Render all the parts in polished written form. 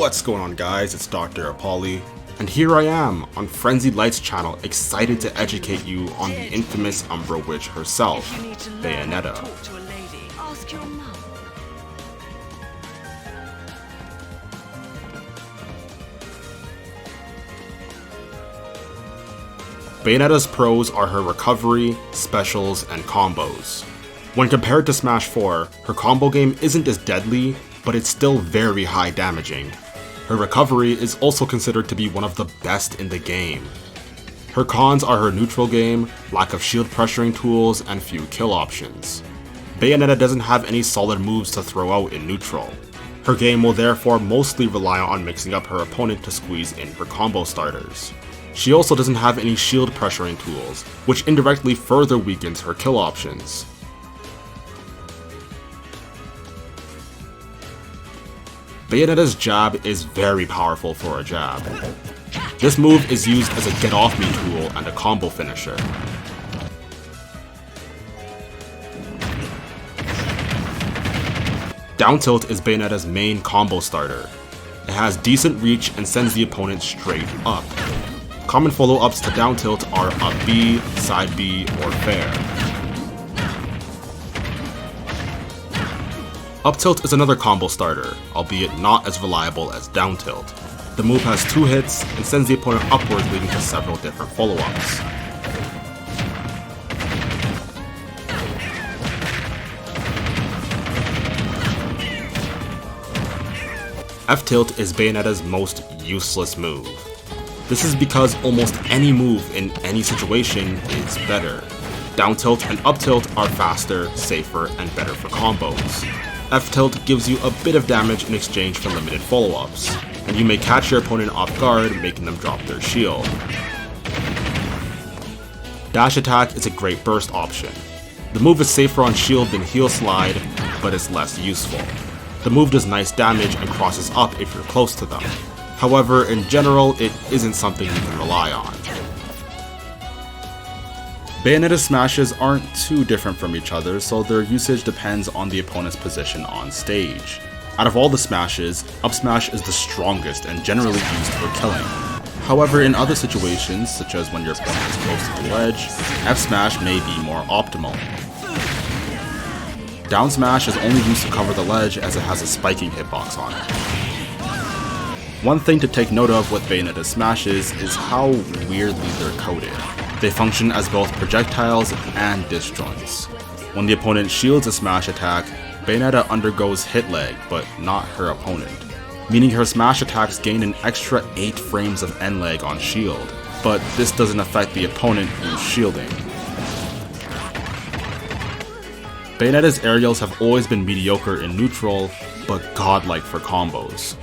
What's going on, guys? It's ft.DrUpauli, and here I am on FrenzyLight's channel, excited to educate you on the infamous Umbra Witch herself, Bayonetta. Bayonetta's pros are her recovery, specials, and combos. When compared to Smash 4, her combo game isn't as deadly, but it's still very high damaging. Her recovery is also considered to be one of the best in the game. Her cons are her neutral game, lack of shield pressuring tools, and few kill options. Bayonetta doesn't have any solid moves to throw out in neutral. Her game will therefore mostly rely on mixing up her opponent to squeeze in her combo starters. She also doesn't have any shield pressuring tools, which indirectly further weakens her kill options. Bayonetta's jab is very powerful for a jab. This move is used as a get off me tool and a combo finisher. Down tilt is Bayonetta's main combo starter. It has decent reach and sends the opponent straight up. Common follow-ups to down tilt are up B, side B, or fair. Up tilt is another combo starter, albeit not as reliable as down tilt. The move has 2 hits and sends the opponent upwards, leading to several different follow-ups. F tilt is Bayonetta's most useless move. This is because almost any move in any situation is better. Down tilt and up tilt are faster, safer, and better for combos. F tilt gives you a bit of damage in exchange for limited follow-ups, and you may catch your opponent off guard, making them drop their shield. Dash attack is a great burst option. The move is safer on shield than heel slide, but is less useful. The move does nice damage and crosses up if you're close to them. However, in general, it isn't something you can rely on. Bayonetta's smashes aren't too different from each other, so their usage depends on the opponent's position on stage. Out of all the smashes, up smash is the strongest and generally used for killing. However, in other situations, such as when your opponent is close to the ledge, F smash may be more optimal. Down smash is only used to cover the ledge as it has a spiking hitbox on it. One thing to take note of with Bayonetta's smashes is how weirdly they're coded. They function as both projectiles and disjoints. When the opponent shields a smash attack, Bayonetta undergoes hit lag, but not her opponent, meaning her smash attacks gain an extra 8 frames of end lag on shield, but this doesn't affect the opponent who's shielding. Bayonetta's aerials have always been mediocre in neutral, but godlike for combos.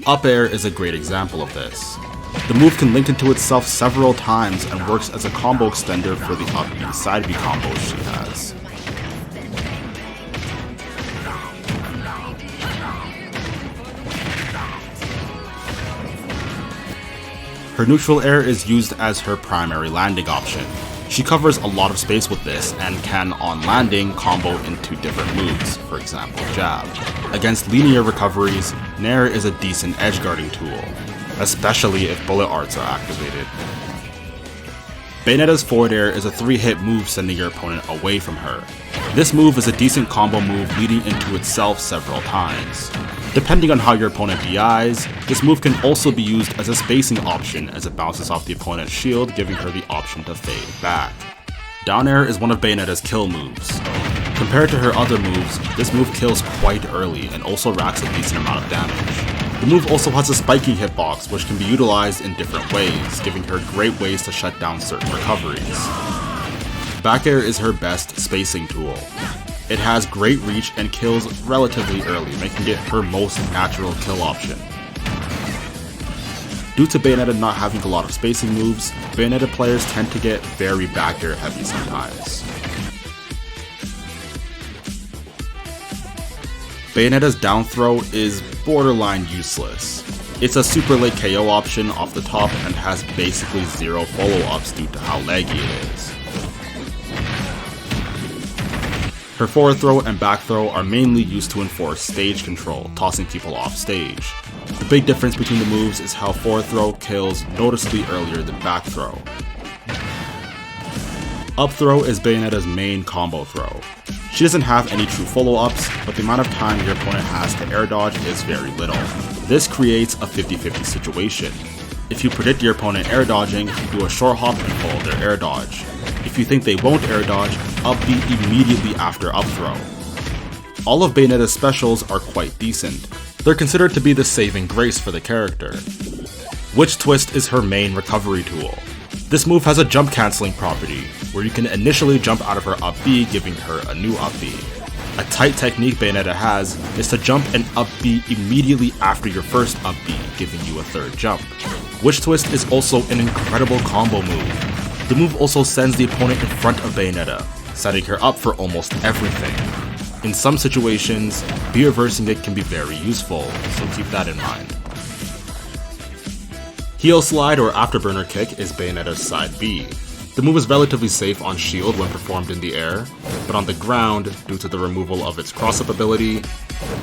Up air is a great example of this. The move can link into itself several times and works as a combo extender for the up B side B combos she has. Her neutral air is used as her primary landing option. She covers a lot of space with this and can, on landing, combo into different moves, for example jab. Against linear recoveries, Nair is a decent edge guarding tool, especially if bullet arts are activated. Bayonetta's forward air is a 3-hit move sending your opponent away from her. This move is a decent combo move leading into itself several times. Depending on how your opponent DIs, this move can also be used as a spacing option as it bounces off the opponent's shield, giving her the option to fade back. Down air is one of Bayonetta's kill moves. Compared to her other moves, this move kills quite early and also racks a decent amount of damage. The move also has a spiking hitbox, which can be utilized in different ways, giving her great ways to shut down certain recoveries. Back air is her best spacing tool. It has great reach and kills relatively early, making it her most natural kill option. Due to Bayonetta not having a lot of spacing moves, Bayonetta players tend to get very back air heavy sometimes. Bayonetta's down throw is borderline useless. It's a super late KO option off the top and has basically 0 follow-ups due to how laggy it is. Her forward throw and back throw are mainly used to enforce stage control, tossing people off stage. The big difference between the moves is how forward throw kills noticeably earlier than back throw. Up throw is Bayonetta's main combo throw. She doesn't have any true follow-ups, but the amount of time your opponent has to air dodge is very little. This creates a 50-50 situation. If you predict your opponent air dodging, do a short hop and follow their air dodge. If you think they won't air dodge, up B immediately after up throw. All of Bayonetta's specials are quite decent. They're considered to be the saving grace for the character. Witch Twist is her main recovery tool. This move has a jump cancelling property, where you can initially jump out of her up B, giving her a new up B. A tight technique Bayonetta has is to jump an up B immediately after your first up B, giving you a third jump. Witch Twist is also an incredible combo move. The move also sends the opponent in front of Bayonetta, setting her up for almost everything. In some situations, B-reversing it can be very useful, so keep that in mind. Heel Slide or Afterburner Kick is Bayonetta's side B. The move is relatively safe on shield when performed in the air, but on the ground, due to the removal of its cross-up ability,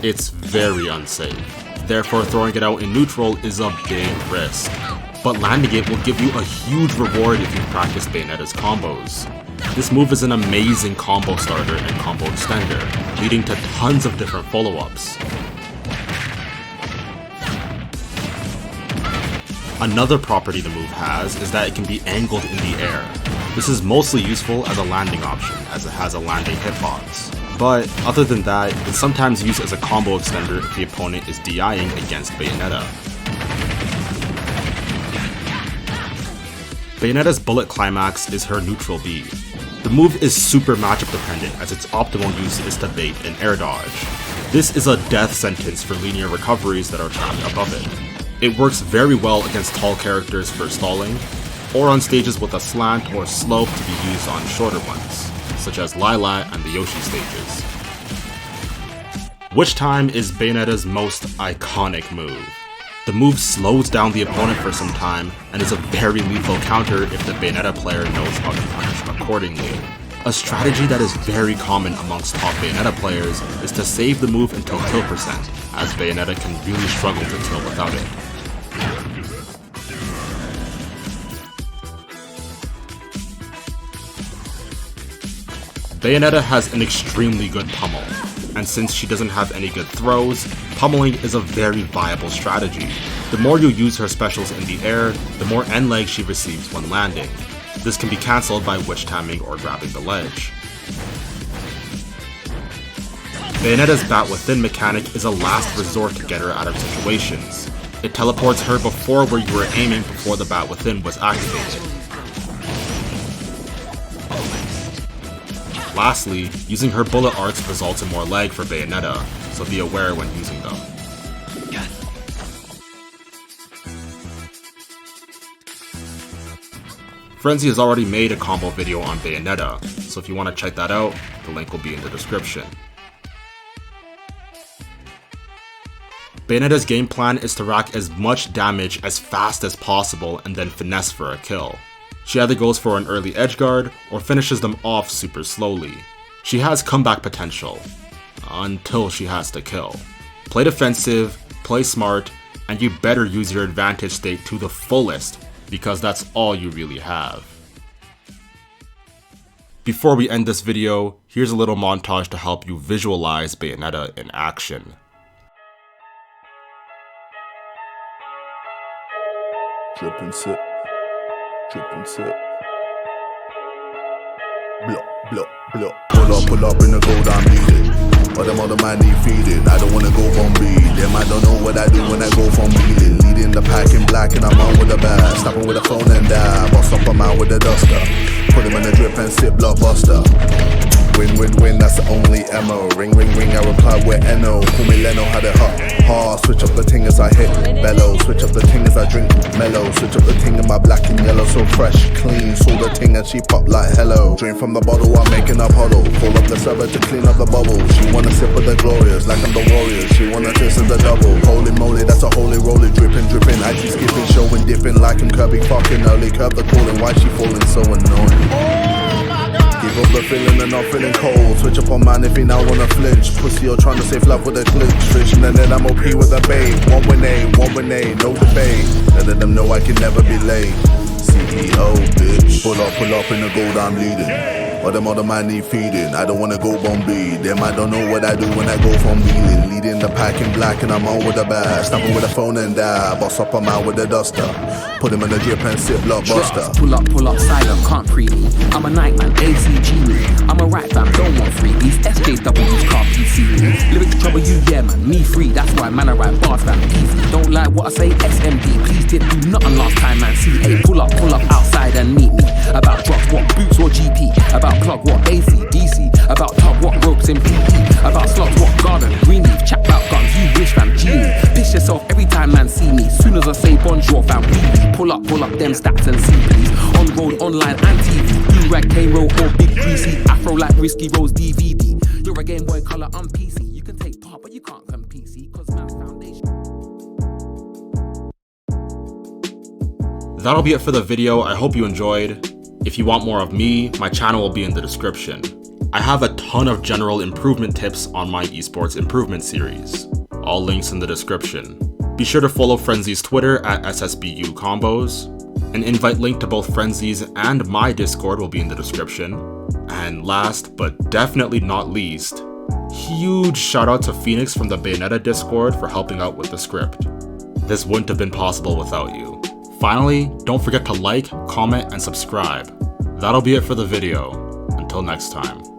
it's very unsafe. Therefore, throwing it out in neutral is a big risk. But landing it will give you a huge reward if you practice Bayonetta's combos. This move is an amazing combo starter and combo extender, leading to tons of different follow-ups. Another property the move has is that it can be angled in the air. This is mostly useful as a landing option, as it has a landing hitbox. But other than that, it's sometimes used as a combo extender if the opponent is DIing against Bayonetta. Bayonetta's Bullet Climax is her neutral B. The move is super matchup dependent, as its optimal use is to bait and air dodge. This is a death sentence for linear recoveries that are trapped above it. It works very well against tall characters for stalling, or on stages with a slant or slope to be used on shorter ones, such as Lila and the Yoshi stages. Witch Time is Bayonetta's most iconic move. The move slows down the opponent for some time and is a very lethal counter if the Bayonetta player knows how to punish accordingly. A strategy that is very common amongst top Bayonetta players is to save the move until kill percent, as Bayonetta can really struggle to kill without it. Bayonetta has an extremely good pummel, and since she doesn't have any good throws, pummeling is a very viable strategy. The more you use her specials in the air, the more end leg she receives when landing. This can be cancelled by witch timing or grabbing the ledge. Bayonetta's Bat Within mechanic is a last resort to get her out of situations. It teleports her before where you were aiming before the Bat Within was activated. Lastly, using her bullet arts results in more lag for Bayonetta, so be aware when using them. Frenzy has already made a combo video on Bayonetta, so if you want to check that out, the link will be in the description. Bayonetta's game plan is to rack as much damage as fast as possible and then finesse for a kill. She either goes for an early edgeguard or finishes them off super slowly. She has comeback potential, until she has to kill. Play defensive, play smart, and you better use your advantage state to the fullest, because that's all you really have. Before we end this video, here's a little montage to help you visualize Bayonetta in action. Drip and sip. Drip and sip. Blah, blah, blah. Pull up in the gold, I need it. All them other man need feeding. I don't wanna go from beat. Them I don't know what I do when I go from beating. Leading the pack in black and I'm on with a bag. Snapping with a phone and die. Boss up, I'm out with a duster. Put him in the drip and sip, blockbuster. Win, win, win, that's the only ammo. Ring, ring, ring, I reply with Eno. Call me Leno, had it hot. Hard, switch up the ting as I hit bellow. Switch up the ting as I drink mellow. Switch up the ting in my black and yellow. So fresh, clean, saw the ting and she pop like hello. Drink from the bottle, I'm making a puddle. Call up the server to clean up the bubble. She wanna sip of the glorious, like I'm the warriors. She wanna taste of the double. Holy moly, that's a holy roly. Dripping, dripping, icy skipping, showing, dipping. Like I'm Kirby, fucking early. Curb the calling, why she falling so annoying? Oh my god! Give up the feeling and not feeling cold. Switch up on man if he now wanna flinch. Pussy, you're trying to save love with a clinch. Fishing and then I'm OP with a babe. One with A, no debate. Letting them know I can never be late. CEO, bitch. Pull up in the gold I'm leading. But them other man need feeding. I don't wanna go Bombay. Them I don't know what I do when I go from wheeling. Leading the pack in black and I'm on with the bag. Stopping with a phone and die. Boss up, I'm out with the duster. Put him in the drip and sit blockbuster. Pull up, silent, can't free me. I'm a nightman, ACG me. I'm a right fam, don't want freebies. SJW's can't PC me. Lyrics trouble you, yeah man, me free. That's why man I write bars fam, easy. Don't like what I say, SMD. Please did do nothing last time man, CA. Pull up outside and meet me. About drops, what boots or GP. About plug, what AC, DC. About tug, what ropes in PE. About slots, what garden, green leaf. Chat about guns, you wish fam, genie. Piss yourself every time man see me. Soon as I say bonjour fam, really. Pull up them stats and see please. On road, online and TV. Blue rag, K-roll or big greasy. Afro like Risky Rose DVD. You're a Game Boy Color, I'm PC. You can take part but you can't come PC. Cause man's foundation. That'll be it for the video. I hope you enjoyed. If you want more of me, my channel will be in the description. I have a ton of general improvement tips on my esports improvement series. All links in the description. Be sure to follow Frenzy's Twitter at SSBU Combos. An invite link to both Frenzy's and my Discord will be in the description. And last but definitely not least, huge shout out to Pheonix from the Bayonetta Discord for helping out with the script. This wouldn't have been possible without you. Finally, don't forget to like, comment, and subscribe. That'll be it for the video. Until next time.